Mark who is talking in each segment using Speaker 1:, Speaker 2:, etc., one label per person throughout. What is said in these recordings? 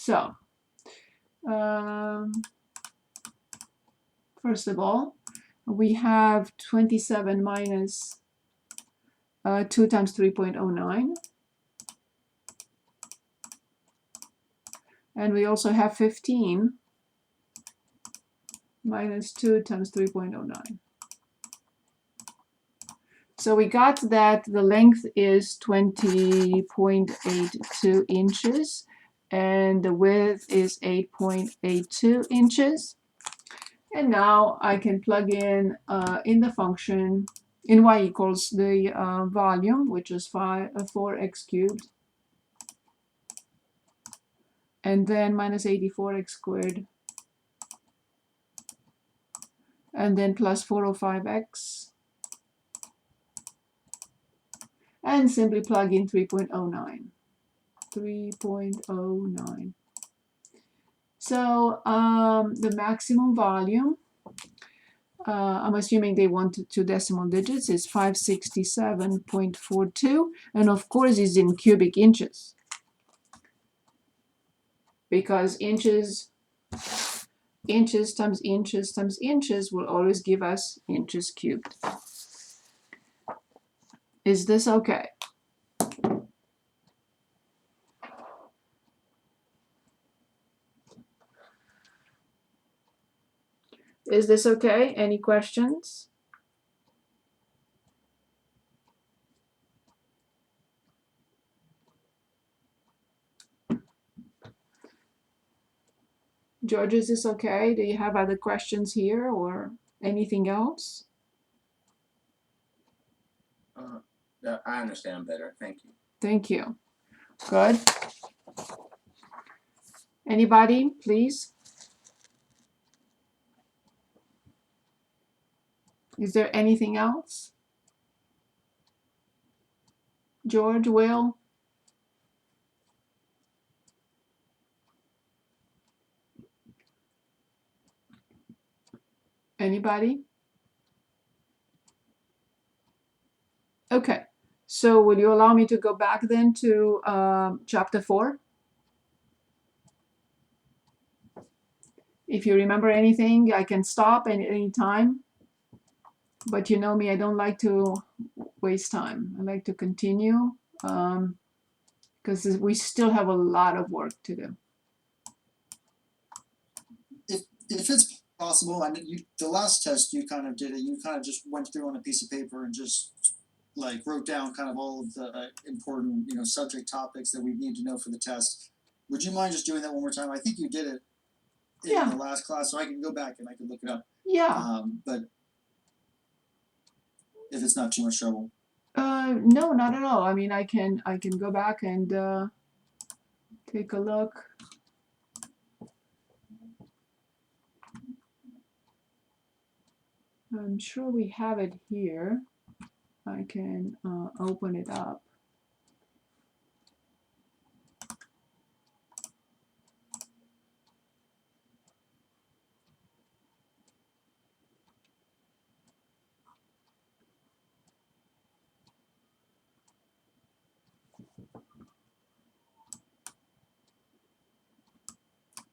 Speaker 1: So, first of all, we have 27 minus 2 times 3.09. And we also have 15 minus 2 times 3.09. So we got that the length is 20.82 inches and the width is 8.82 inches. And now I can plug in the function in y equals the volume, which is 4x cubed, and then minus 84x squared, and then plus 405x, and simply plug in 3.09. 3.09. So the maximum volume, I'm assuming they want 2 decimal digits, is 567.42, and of course is in cubic inches, because inches times inches times inches will always give us inches cubed. Is this okay? Is this okay? Any questions? George, is this okay? Do you have other questions here or anything else?
Speaker 2: I understand better. Thank you.
Speaker 1: Thank you. Good. Anybody, please? Is there anything else? George, Will? Anybody? Okay. So will you allow me to go back then to chapter 4? If you remember anything, I can stop at any time. But you know me, I don't like to waste time. I like to continue because we still have a lot of work to do.
Speaker 3: If it's possible, I mean, the last test you kind of did it. You kind of just went through on a piece of paper and just like wrote down kind of all of the important subject topics that we need to know for the test. Would you mind just doing that one more time? I think you did it in the last class, so I can go back and I can look it up.
Speaker 1: Yeah.
Speaker 3: But if it's not too much trouble.
Speaker 1: No, not at all. I mean, I can go back and take a look. I'm sure we have it here. I can open it up.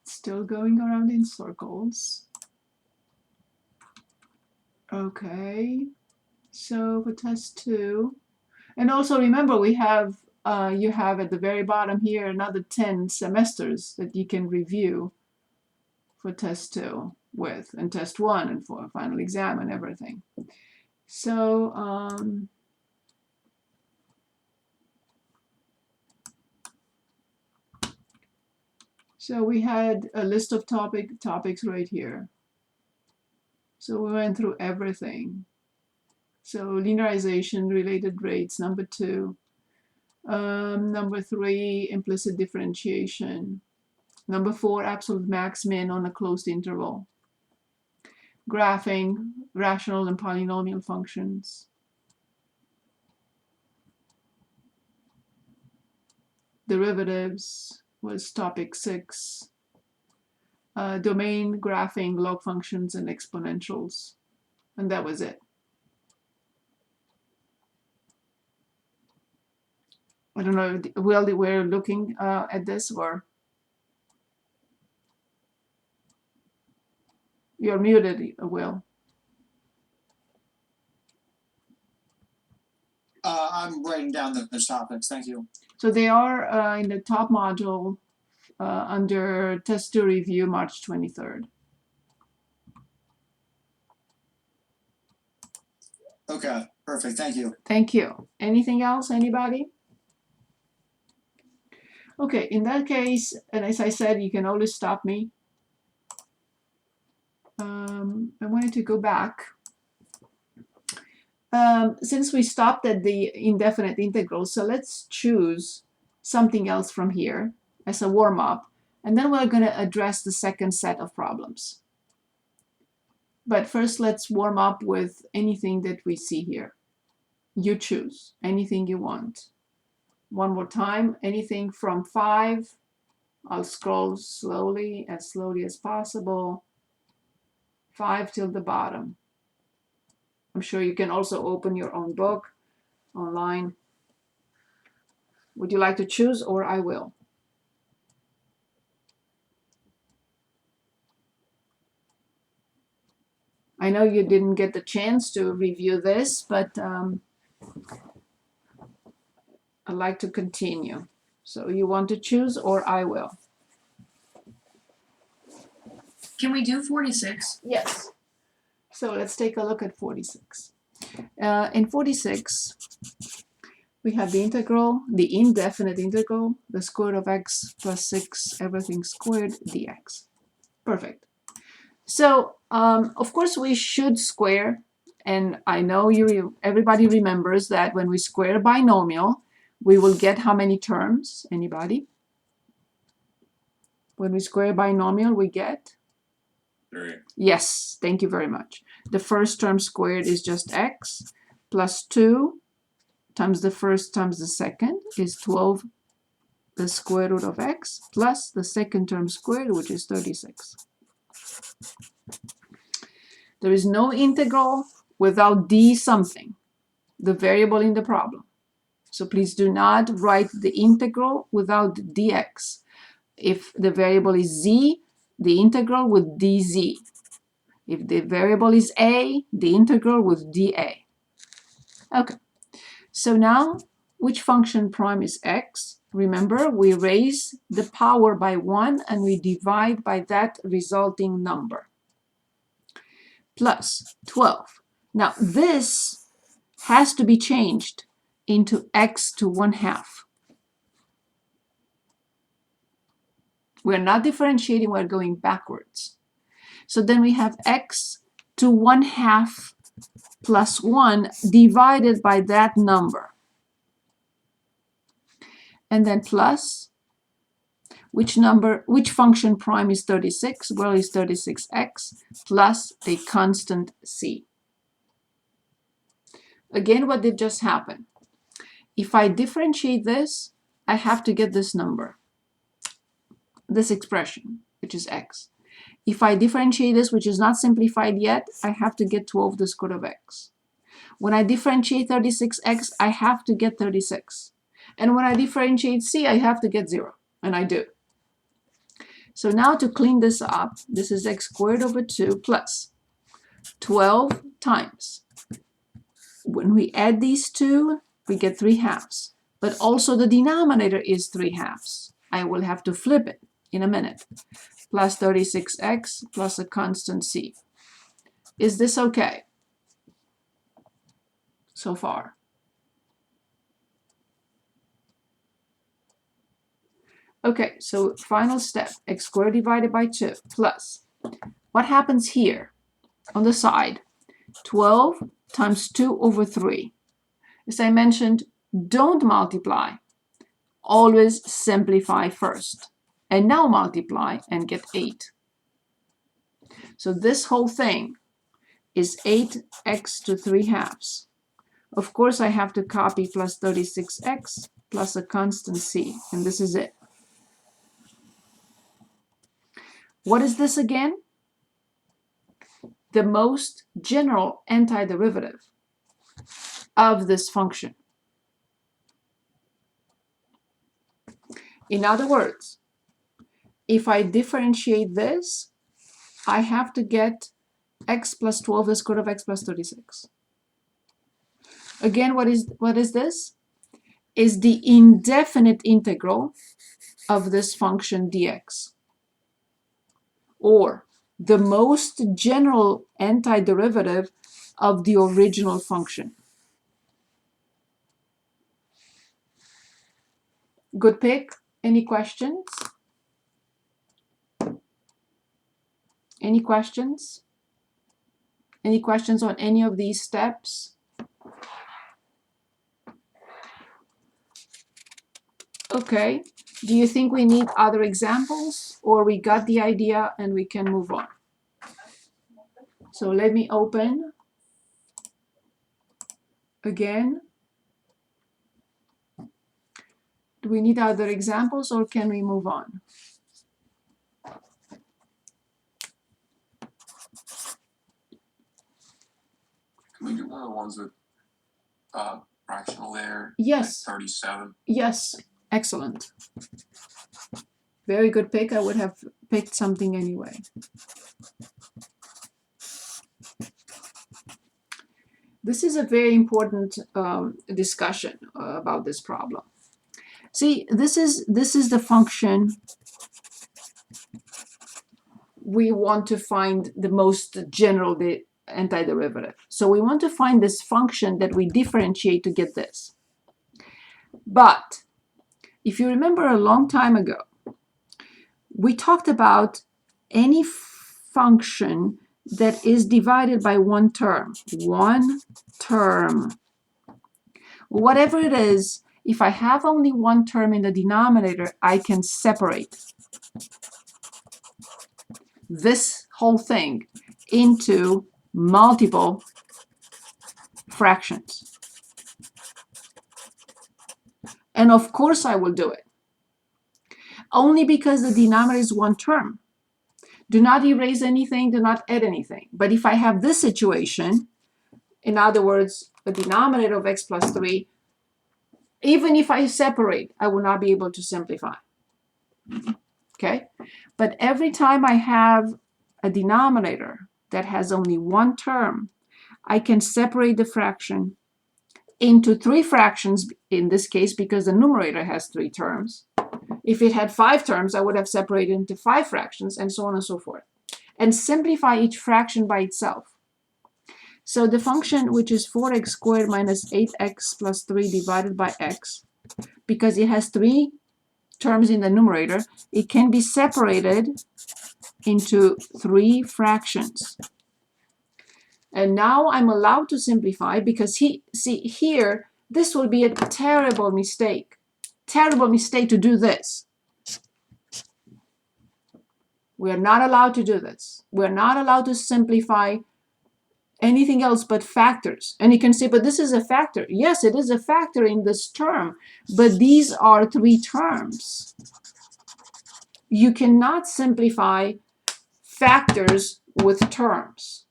Speaker 1: Still going around in circles. Okay, so for test 2, and also remember we have you have at the very bottom here another 10 semesters that you can review for test 2 with, and test 1 and for a final exam and everything. So so we had a list of topics right here. So we went through everything. So linearization, related rates, number 2. Number 3, implicit differentiation. Number 4, absolute max min on a closed interval. Graphing, rational and polynomial functions. Derivatives was topic 6. Domain, graphing, log functions, and exponentials. And that was it. I don't know, Will, we're looking at this or? You're muted, Will.
Speaker 3: I'm writing down those topics. Thank you.
Speaker 1: So they are in the top module under test to review March 23rd.
Speaker 3: Okay, perfect. Thank you.
Speaker 1: Thank you. Anything else, anybody? Okay, in that case, and as I said, you can always stop me. I wanted to go back. Since we stopped at the indefinite integral, so let's choose something else from here as a warm-up, and then we're going to address the second set of problems. But first, let's warm up with anything that we see here. You choose anything you want. One more time, anything from 5. I'll scroll slowly as possible. 5 till the bottom. I'm sure you can also open your own book online. Would you like to choose, or I will? I know you didn't get the chance to review this, but I'd like to continue. So you want to choose, or I will?
Speaker 4: Can we do 46?
Speaker 1: Yes. So let's take a look at 46. In 46, we have the integral, the indefinite integral, the square root of x plus 6, everything squared, dx. Perfect. So, of course, we should square, and I know everybody remembers that when we square a binomial, we will get how many terms? Anybody? When we square a binomial, we get?
Speaker 2: 3.
Speaker 1: Yes, thank you very much. The first term squared is just x, plus 2 times the first times the second is 12, the square root of x, plus the second term squared, which is 36. There is no integral without d something, the variable in the problem. So please do not write the integral without dx. If the variable is z, the integral with dz. If the variable is a, the integral with dA. Okay, so now which function prime is x? Remember, we raise the power by 1 and we divide by that resulting number. Plus 12. Now this has to be changed into x to 1/2. We're not differentiating, we're going backwards. So then we have x to 1/2 plus 1 divided by that number. And then plus, which function prime is 36? Well, it's 36x plus a constant c. Again, what did just happen? If I differentiate this, I have to get this number, this expression, which is x. If I differentiate this, which is not simplified yet, I have to get 12 the square root of x. When I differentiate 36x, I have to get 36. And when I differentiate c, I have to get 0, and I do. So now to clean this up, this is x squared over 2 plus 12 times. When we add these two, we get 3/2. But also the denominator is 3/2. I will have to flip it in a minute. Plus 36x plus a constant c. Is this okay so far? Okay, so final step, x squared divided by 2 plus. What happens here on the side? 12 times 2 over 3. As I mentioned, don't multiply. Always simplify first. And now multiply and get 8. So this whole thing is 8x to 3/2. Of course, I have to copy plus 36x plus a constant c, and this is it. What is this again? The most general antiderivative of this function. In other words, if I differentiate this, I have to get x plus 12 the square root of x plus 36. Again, what is this? Is the indefinite integral of this function dx, or the most general antiderivative of the original function. Good pick. Any questions? Any questions? Any questions on any of these steps? Okay. Do you think we need other examples, or we got the idea and we can move on? So let me open again. Do we need other examples, or can we move on?
Speaker 5: Can we do one of the ones with fractional there?
Speaker 1: Yes.
Speaker 5: 37.
Speaker 1: Yes. Excellent. Very good pick. I would have picked something anyway. This is a very important discussion about this problem. See, this is the function we want to find the most general antiderivative. So we want to find this function that we differentiate to get this. But if you remember a long time ago, we talked about any function that is divided by one term. One term. Whatever it is, if I have only one term in the denominator, I can separate this whole thing into multiple fractions. And of course I will do it. Only because the denominator is one term. Do not erase anything, do not add anything. But if I have this situation, in other words, a denominator of x plus 3, even if I separate, I will not be able to simplify. Okay? But every time I have a denominator that has only one term, I can separate the fraction into 3 fractions, in this case, because the numerator has 3 terms. If it had 5 terms, I would have separated into 5 fractions, and so on and so forth. And simplify each fraction by itself. So the function, which is 4x squared minus 8x plus 3 divided by x, because it has 3 terms in the numerator, it can be separated into 3 fractions. And now I'm allowed to simplify, because see here, this will be a terrible mistake. Terrible mistake to do this. We are not allowed to do this. We're not allowed to simplify anything else but factors. And you can say, but this is a factor. Yes, it is a factor in this term, but these are 3 terms. You cannot simplify factors with terms.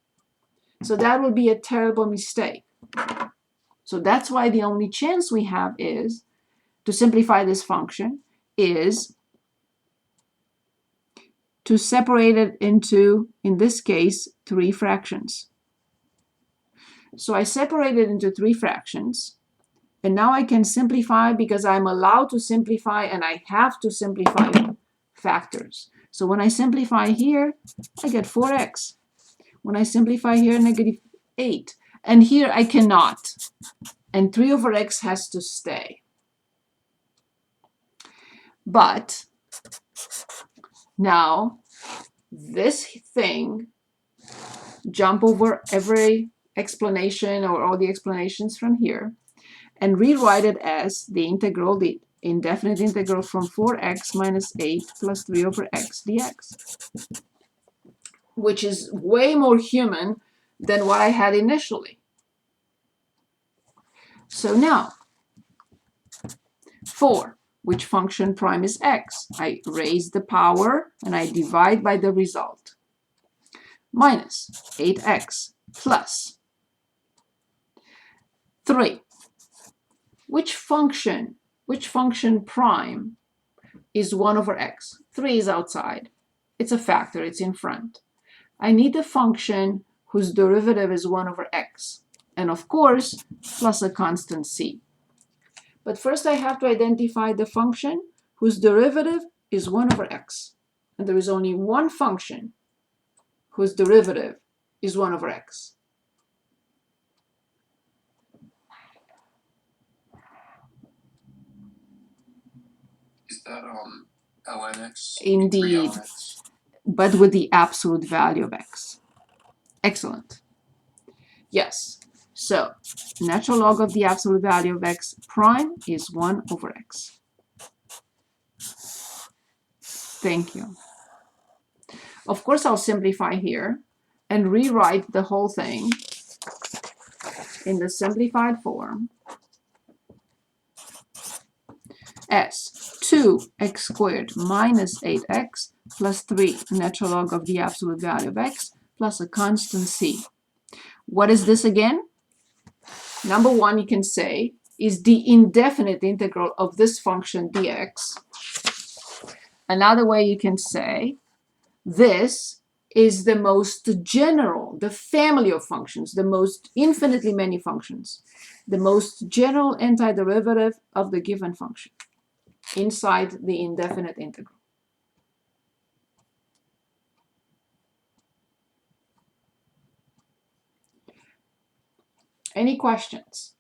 Speaker 1: So that will be a terrible mistake. So that's why the only chance we have is to simplify this function is to separate it into, in this case, 3 fractions. So I separate it into 3 fractions, and now I can simplify because I'm allowed to simplify, and I have to simplify factors. So when I simplify here, I get 4x. When I simplify here, negative 8. And here I cannot. And 3 over x has to stay. But now this thing, jump over every explanation or all the explanations from here and rewrite it as the integral, the indefinite integral from 4x minus 8 plus 3 over x dx, which is way more human than what I had initially. So now, 4, which function prime is x? I raise the power and I divide by the result. Minus 8x plus 3. Which function prime is 1 over x? 3 is outside. It's a factor, it's in front. I need a function whose derivative is 1 over x, and of course, plus a constant c. But first I have to identify the function whose derivative is 1 over x. And there is only one function whose derivative is 1 over x.
Speaker 5: Is that lnx?
Speaker 1: Indeed.
Speaker 5: 3lnx?
Speaker 1: But with the absolute value of x. Excellent. Yes. So natural log of the absolute value of x prime is 1 over x. Thank you. Of course, I'll simplify here and rewrite the whole thing in the simplified form as 2x squared minus 8x plus 3 natural log of the absolute value of x plus a constant c. What is this again? Number one, you can say, is the indefinite integral of this function dx. Another way you can say, this is the most general, the family of functions, the most infinitely many functions, the most general antiderivative of the given function inside the indefinite integral. Any questions?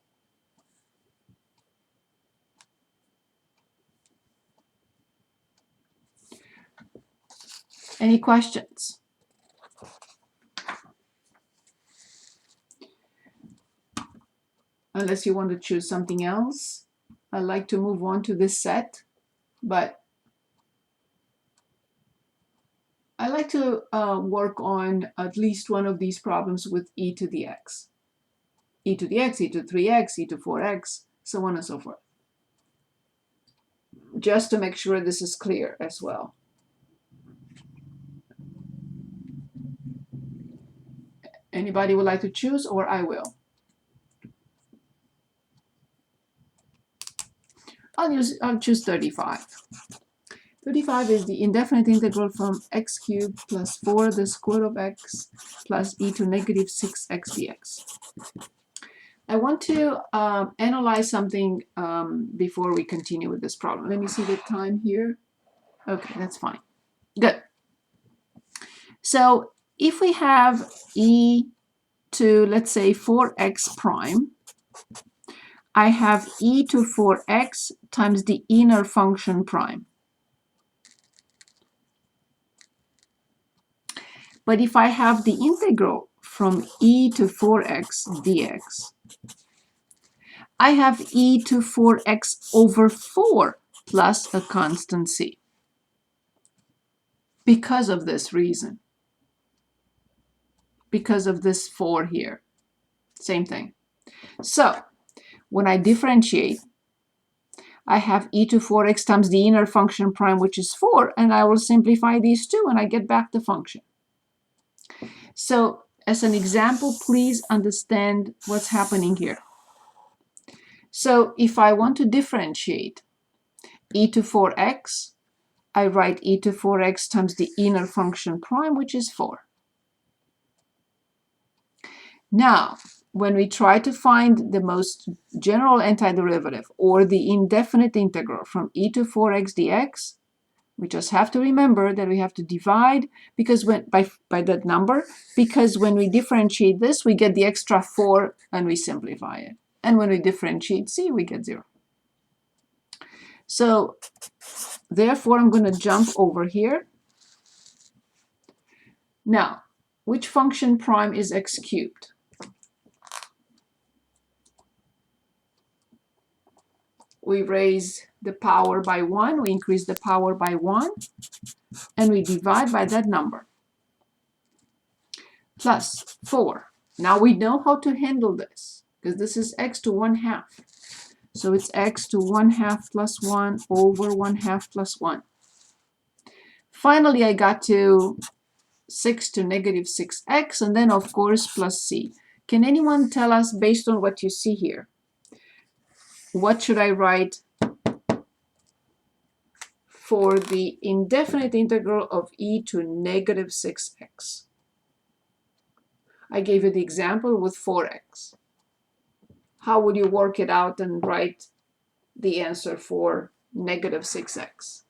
Speaker 1: Any questions? Unless you want to choose something else, I'd like to move on to this set, but I like to work on at least one of these problems with e to the x. E to the x, e to 3x, e to 4x, so on and so forth. Just to make sure this is clear as well. Anybody would like to choose, or I will? I'll choose 35. 35 is the indefinite integral from x cubed plus 4 the square of x plus e to negative 6x dx. I want to analyze something before we continue with this problem. Let me see the time here. Okay, that's fine. Good. So if we have e to, let's say, 4x prime, I have e to 4x times the inner function prime. But if I have the integral from e to 4x dx, I have e to 4x over 4 plus a constant c. Because of this reason. Because of this 4 here. Same thing. So, when I differentiate, I have e to 4x times the inner function prime, which is 4, and I will simplify these two, and I get back the function. So, as an example, please understand what's happening here. So, if I want to differentiate e to 4x, I write e to 4x times the inner function prime, which is 4. Now, when we try to find the most general antiderivative, or the indefinite integral from e to 4x dx, we just have to remember that we have to divide because by that number, because when we differentiate this, we get the extra 4 and we simplify it. And when we differentiate c, we get 0. So, therefore, I'm going to jump over here. Now, which function prime is x cubed? We raise the power by 1, we increase the power by 1, and we divide by that number. Plus 4. Now we know how to handle this, because this is x to 1/2. So it's x to 1/2 plus 1 over 1/2 plus 1. Finally, I got to 6 to negative 6x, and then, of course, plus c. Can anyone tell us, based on what you see here, what should I write for the indefinite integral of e to negative 6x? I gave you the example with 4x. How would you work it out and write the answer for negative 6x?